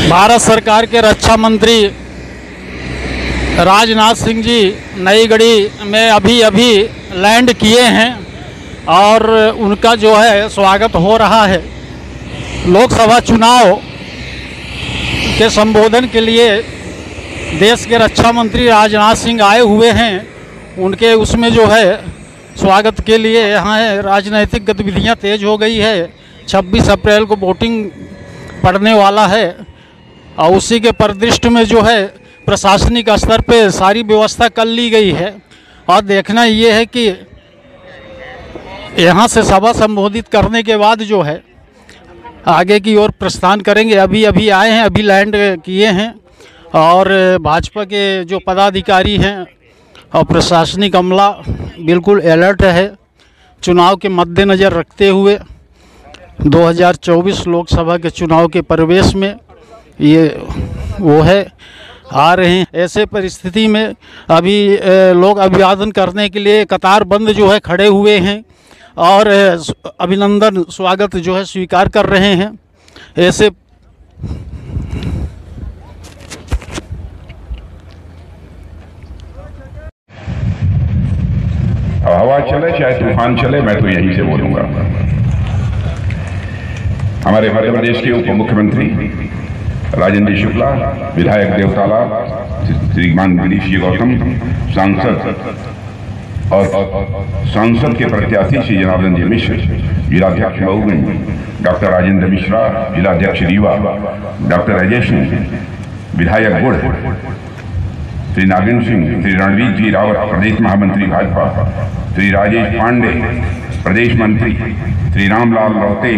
भारत सरकार के रक्षा मंत्री राजनाथ सिंह जी नई गढ़ी में अभी लैंड किए हैं और उनका जो है स्वागत हो रहा है। लोकसभा चुनाव के संबोधन के लिए देश के रक्षा मंत्री राजनाथ सिंह आए हुए हैं। उनके उसमें जो है स्वागत के लिए यहाँ राजनीतिक गतिविधियाँ तेज हो गई है। 26 अप्रैल को वोटिंग पड़ने वाला है और उसी के परिदृष्टि में जो है प्रशासनिक स्तर पे सारी व्यवस्था कर ली गई है। और देखना ये है कि यहाँ से सभा संबोधित करने के बाद जो है आगे की ओर प्रस्थान करेंगे। अभी आए हैं, अभी लैंड किए हैं और भाजपा के जो पदाधिकारी हैं और प्रशासनिक अमला बिल्कुल अलर्ट है। चुनाव के मद्देनज़र रखते हुए 2024 लोकसभा के चुनाव के प्रवेश में ये वो है आ रहे हैं। ऐसे परिस्थिति में अभी लोग अभिवादन करने के लिए कतार बंद जो है खड़े हुए हैं और अभिनंदन स्वागत जो है स्वीकार कर रहे हैं। ऐसे हवा चले चाहे तूफान चले, मैं तो यहीं से बोलूंगा। हमारे मध्य प्रदेश के उप मुख्यमंत्री राजेंद्र शुक्ला, विधायक देवताला श्रीमान गिरीश जी गौतम, सांसद के प्रत्याशी श्री जनार्दन जी मिश्र, जिलाध्यक्ष मऊगंज डॉक्टर राजेंद्र मिश्रा, जिलाध्यक्ष रीवा डॉक्टर अजय सिंह, विधायक गुड़ श्री नागिन सिंह, श्री रणवीर जी रावत प्रदेश महामंत्री भाजपा, श्री राजेश पांडे प्रदेश मंत्री, श्री रामलाल रौते,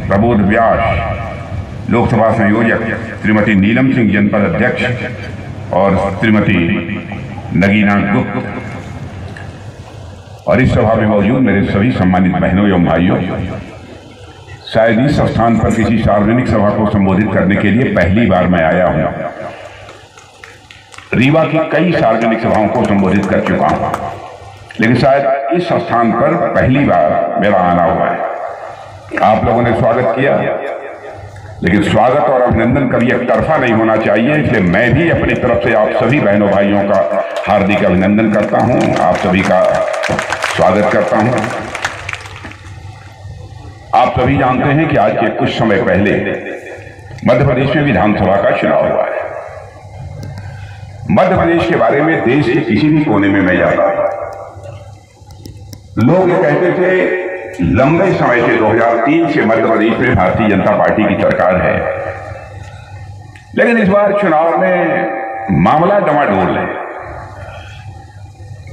प्रबोध व्यास लोकसभा संयोजक, श्रीमती नीलम सिंह जनपद अध्यक्ष और श्रीमती नगीना गुप्त और इस सभा में मौजूद मेरे सभी सम्मानित बहनों एवं भाइयों, शायद इस स्थान पर किसी सार्वजनिक सभा को संबोधित करने के लिए पहली बार मैं आया हूं। रीवा की कई सार्वजनिक सभाओं को संबोधित कर चुका हूं, लेकिन शायद इस स्थान पर पहली बार मेरा आना हुआ है। आप लोगों ने स्वागत किया, लेकिन स्वागत और अभिनंदन कभी एक तरफा नहीं होना चाहिए, इसलिए मैं भी अपनी तरफ से आप सभी बहनों भाइयों का हार्दिक अभिनंदन करता हूं, आप सभी का स्वागत करता हूं। आप सभी जानते हैं कि आज के कुछ समय पहले मध्य प्रदेश में विधानसभा का चुनाव हुआ है। मध्य प्रदेश के बारे में देश के किसी भी कोने में मैं जाता था, लोग ये कहते थे लंबे समय से 2003 से मध्य प्रदेश में भारतीय जनता पार्टी की सरकार है, लेकिन इस बार चुनाव में मामला डमाडोल है।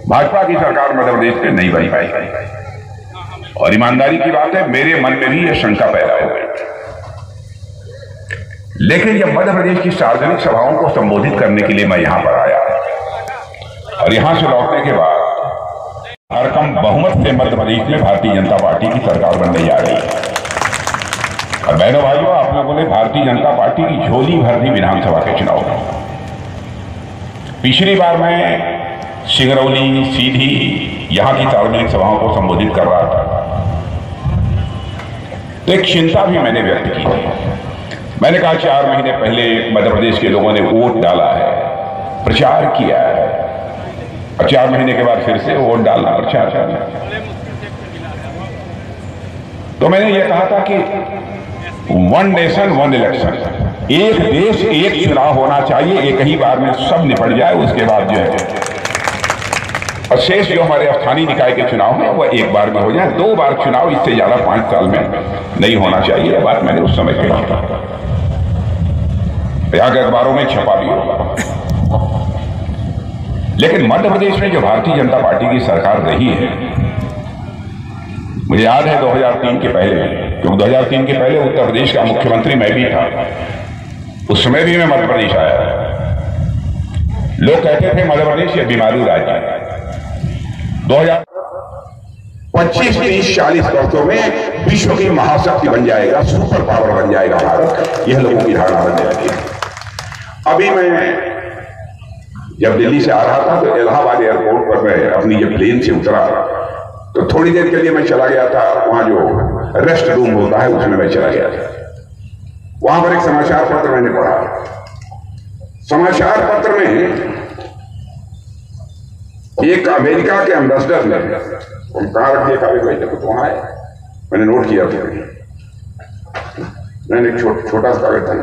भाजपा की सरकार मध्य प्रदेश में नहीं बन पाई और ईमानदारी की बात है, मेरे मन में भी यह शंका पैदा हो गई। लेकिन जब मध्य प्रदेश की सार्वजनिक सभाओं को संबोधित करने के लिए मैं यहां पर आया और यहां से लौटने के बाद भरकम बहुमत से मध्य प्रदेश में भारतीय जनता पार्टी की सरकार बनने जा रही है। और बहनों भाइयों, आप लोगों ने भारतीय जनता पार्टी की झोली भर दी विधानसभा के चुनाव में। पिछली बार मैं सिंगरौली, सीधी यहां की सार्वजनिक सभाओं को संबोधित कर रहा था, तो एक चिंता भी मैंने व्यक्त की थी। मैंने कहा 4 महीने पहले मध्य प्रदेश के लोगों ने वोट डाला है, प्रचार किया है, और 4 महीने के बाद फिर से वोट डालना, प्रचार करना। तो मैंने ये कहा था कि 1 नेशन 1 इलेक्शन, एक देश एक चुनाव होना चाहिए, एक ही बार में सब निपट जाए, उसके बाद जो है और शेष जो हमारे स्थानीय निकाय के चुनाव है वह एक बार में हो जाए। 2 बार चुनाव इससे ज्यादा 5 साल में नहीं होना चाहिए। यह बात मैंने उस समय कही था, यहाँ के अखबारों में छपा भी होगा। लेकिन मध्य प्रदेश में जो भारतीय जनता पार्टी की सरकार रही है, मुझे याद है 2003 के पहले, क्योंकि 2003 के पहले उत्तर प्रदेश का मुख्यमंत्री मैं भी था, उस समय भी मैं मध्य प्रदेश आया। लोग कहते थे मध्य प्रदेश ये बीमारू राज्य है। 2025, 30, 40 वर्षों में विश्व की महाशक्ति बन जाएगा, सुपर पावर बन जाएगा भारत, यह लोगों की धारणा बनने लगी है। अभी मैं जब दिल्ली से आ रहा था तो इलाहाबाद एयरपोर्ट पर मैं अपनी जब प्लेन से उतरा तो थोड़ी देर के लिए मैं चला गया था, वहां जो रेस्ट रूम होता है उसमें मैं चला गया था। वहां पर एक समाचार पत्र मैंने पढ़ा। समाचार पत्र में एक अमेरिका के एम्बेसडर ने, कहां रख दिया कागज भाई, देखो तो वहां है, मैंने नोट किया था, मैंने एक छोटा सा कागज था।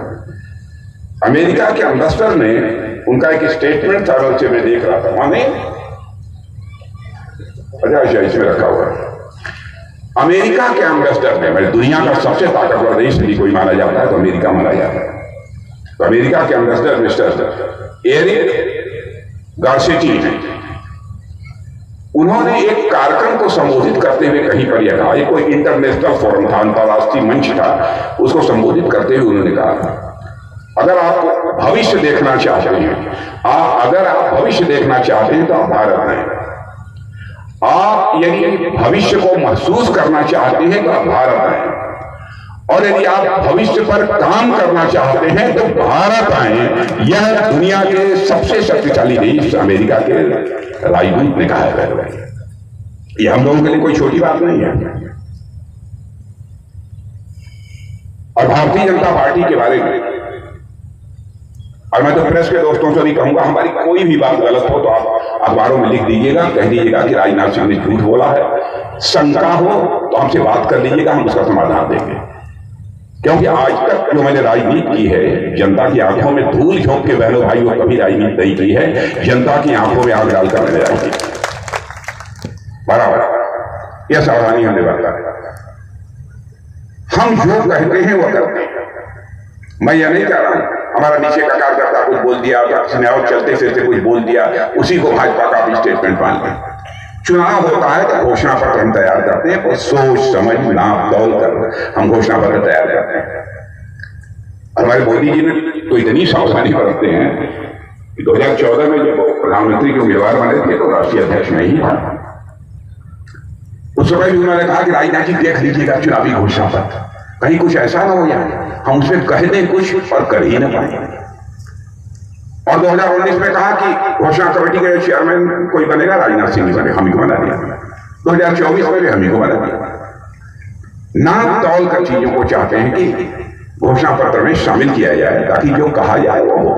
अमेरिका के एम्बेसडर ने, उनका एक स्टेटमेंट था, से मैं देख रहा था, वहां नहीं, अच्छा इसमें रखा हुआ है। अमेरिका के एम्बेसडर ने, मैं दुनिया का सबसे ताकतवर देश यदि कोई माना जाता है तो अमेरिका माना जाता है। तो अमेरिका के एम्बेसडर मिस्टर एरिक गार्सेटी हैं, उन्होंने एक कार्यक्रम को संबोधित करते हुए कहीं पर यह कहा, कोई इंटरनेशनल फोरम था, अंतरराष्ट्रीय मंच था, उसको संबोधित करते हुए उन्होंने कहा, अगर आप भविष्य देखना चाहते हैं, अगर आप भविष्य देखना चाहते हैं तो आप भारत में, आप यदि भविष्य को महसूस करना चाहते हैं तो आप भारत आए, और यदि आप भविष्य पर काम करना चाहते हैं तो भारत आए। यह दुनिया के सबसे शक्तिशाली देश अमेरिका के राजदूत ने कहा है। यह हम लोगों के लिए कोई छोटी बात नहीं है। और भारतीय जनता पार्टी के बारे में, और मैं तो प्रेस के दोस्तों से नहीं कहूंगा, हमारी कोई भी बात गलत हो तो आप अखबारों में लिख दीजिएगा, कह दीजिएगा कि राजनाथ सिंह ने झूठ बोला है। शंका हो तो हमसे बात कर लीजिएगा, हम उसका समाधान देंगे। क्योंकि आज तक जो मैंने राजनीति की है, जनता की आंखों में धूल झोंक के बहनों भाइयों कभी राजनीति नहीं की है, जनता की आंखों में आग डालकर मैंने राजनीति बराबर। यह सावधानी हमें बरता है। हम जो कहते हैं वो करते हैं। मैं यह नहीं कह रहा हूं हमारा नीचे का कार्यकर्ता कुछ बोल दिया, किसी ने और चलते फिरते कुछ बोल दिया, उसी को भाजपा का अपनी स्टेटमेंट मान लें। चुनाव होता है तो घोषणा पत्र हम तैयार करते हैं, और सोच समझ नाप तौल कर हम घोषणा पत्र तैयार करते हैं। हमारे मोदी जी ने तो इतनी सावधानी बरतते हैं कि 2014 में जब प्रधानमंत्री के उम्मीदवार बने थे तो राष्ट्रीय अध्यक्ष नहीं था। उस समय भी उन्होंने कहा कि राजनाथ जी देख लीजिएगा चुनावी घोषणा पत्र, कहीं कुछ ऐसा ना हो जाए हम उसमें कह दें कुछ और कर ही ना पाए। और 2019 में कहा कि घोषणा कमेटी के चेयरमैन कोई बनेगा, राजनाथ सिंह बने, हम ही को बना दिया। 2024 में भी हम ही को बना दिया। नाप तौल कर चीजों को चाहते हैं कि घोषणा पत्र में शामिल किया जाए ताकि जो कहा जाए वो हो।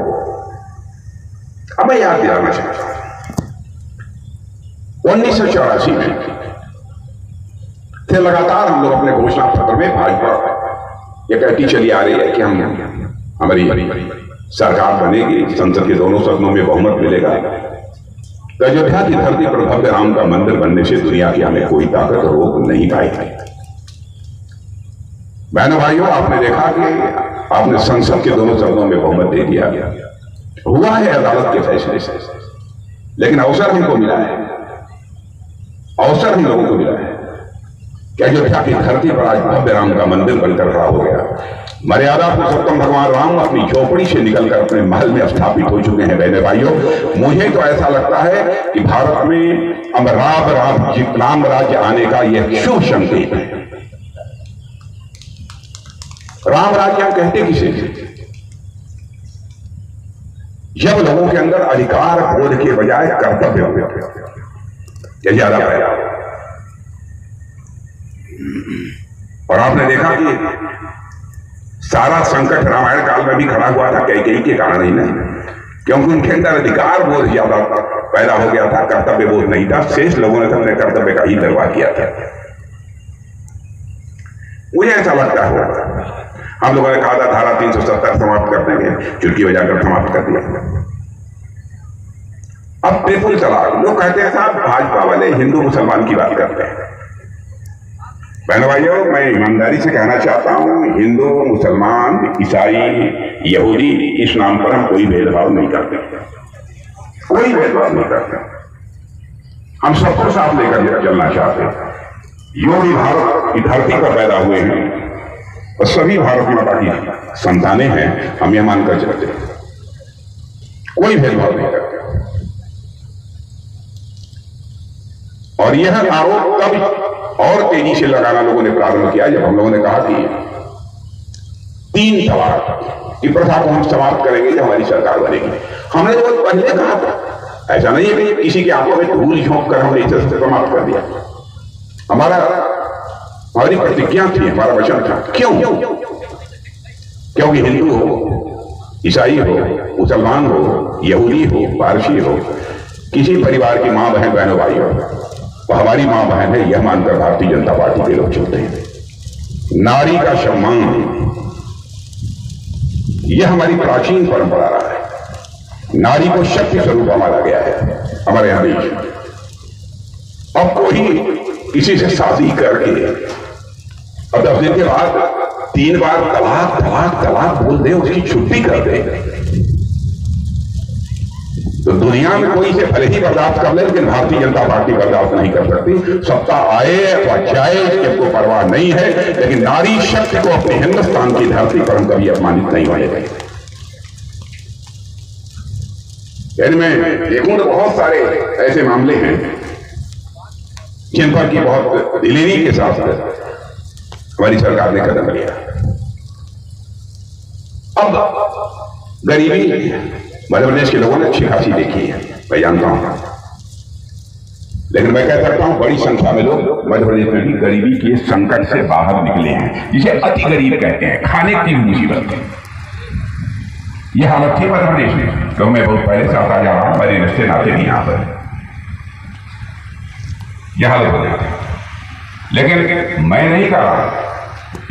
अब मैं याद दिलाना चाहता हूं 1984 में थे लगातार हम लोग अपने घोषणा पत्र में भाजपा ये कहती चली आ रही है कि हम हमारी सरकार बनेगी, संसद के दोनों सदनों में बहुमत मिलेगा, अयोध्या की धरती पर भव्य राम का मंदिर बनने से दुनिया की हमें कोई ताकत रोक नहीं पाएगी। बहनों भाइयों, आपने देखा कि आपने संसद के दोनों सदनों में बहुमत दे दिया, हुआ है अदालत के फैसले से, लेकिन अवसर हमको मिला है, अवसर हम लोगों को मिला है कि अयोध्या की धरती पर आज भव्य राम का मंदिर बनकर खड़ा हो गया। मर्यादा पुरुषोत्तम भगवान राम अपनी झोपड़ी से निकलकर अपने महल में स्थापित हो चुके हैं। बहने भाइयों, मुझे तो ऐसा लगता है कि भारत में अब राम राज्य आने का यह शुभ संकेत है। राम राज्य हम कहते किसे? जब लोगों के अंदर अधिकार बोध के बजाय कर्तव्य हो यह ज्यादा पैदा हो। और आपने देखा कि सारा संकट रामायण काल में भी खड़ा हुआ था कैकेयी के कारण ही नहीं, क्योंकि उनके अंदर अधिकार बोध ज्यादा पैदा हो गया था, कर्तव्य बोध नहीं था। शेष लोगों ने अपने कर्तव्य का ही निर्वाह किया था। मुझे ऐसा लगता है हम लोगों ने कहा था धारा 370 समाप्त कर देंगे, चुटकी बजाकर समाप्त कर दिया। अब ट्रिपल तलाक, लोग कहते हैं साहब भाजपा वाले हिंदू मुसलमान की बात करते हैं। बहनों भाइयों, मैं ईमानदारी से कहना चाहता हूं, हिंदू मुसलमान ईसाई यहूदी इस नाम पर हम कोई भेदभाव नहीं करते, कोई भेदभाव नहीं करते। हम सबको साथ लेकर चलना चाहते हैं। जो भी भारत की धरती पर पैदा हुए हैं और सभी भारत माता की संतानें हैं, हम यह मानकर चलते हैं, कोई भेदभाव नहीं करते। और यह आरोप तब और तेजी से लगाना लोगों ने प्रारंभ किया जब हम लोगों ने कहा कि 3 तलाक की प्रथा को हम समाप्त करेंगे जब हमारी सरकार बनेगी। हमने तो पहले कहा था, ऐसा नहीं है कि किसी की आंखों में धूल झोंक कर हमने इसे समाप्त कर दिया। हमारी प्रतिज्ञा थी, हमारा वचन था। क्यों? क्योंकि हिंदू हो, ईसाई हो, मुसलमान हो, यहूदी हो, पारसी हो, किसी परिवार की मां बहन बहनों भाई हो, वो हमारी मां बहन है यह मानकर भारतीय जनता पार्टी के लोग चलते हैं। नारी का सम्मान यह हमारी प्राचीन परंपरा रहा है। नारी को शक्ति स्वरूप माना गया है हमारे यहां देश में। अब कोई किसी से शादी करके और 10 दिन के बाद 3 बार तलाक तलाक तलाक बोल दे, उसकी छुट्टी कर दे, तो दुनिया में कोई इसे भले ही बर्दाश्त कर ले, लेकिन भारतीय जनता पार्टी बर्दाश्त नहीं कर सकती। सत्ता आए और जाए इसकी हमको परवाह नहीं है, लेकिन नारी शक्ति को अपने हिंदुस्तान की धरती पर हम कभी अपमानित नहीं होने देंगे। यानी मैं देखूं तो बहुत सारे ऐसे मामले हैं जिन पर की बहुत दिलेरी के साथ हमारी सरकार ने कदम लिया। अब गरीबी मध्य प्रदेश के लोगों ने अच्छी खासी देखी है, मैं जानता हूं, लेकिन मैं कह सकता हूं बड़ी संख्या में लोग मध्य प्रदेश में भी गरीबी के संकट से बाहर निकले हैं, जिसे अति गरीब कहते हैं, खाने की मुसीबत है। यह हालत थी मध्य प्रदेश में, क्योंकि मैं बहुत पहले से आता जा रहा हूं, मेरे रिश्ते नाते भी यहां पर यह हालत हो जाती है। लेकिन मैं नहीं कह रहा,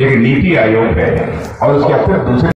एक नीति आयोग है और उसके फिर दूसरे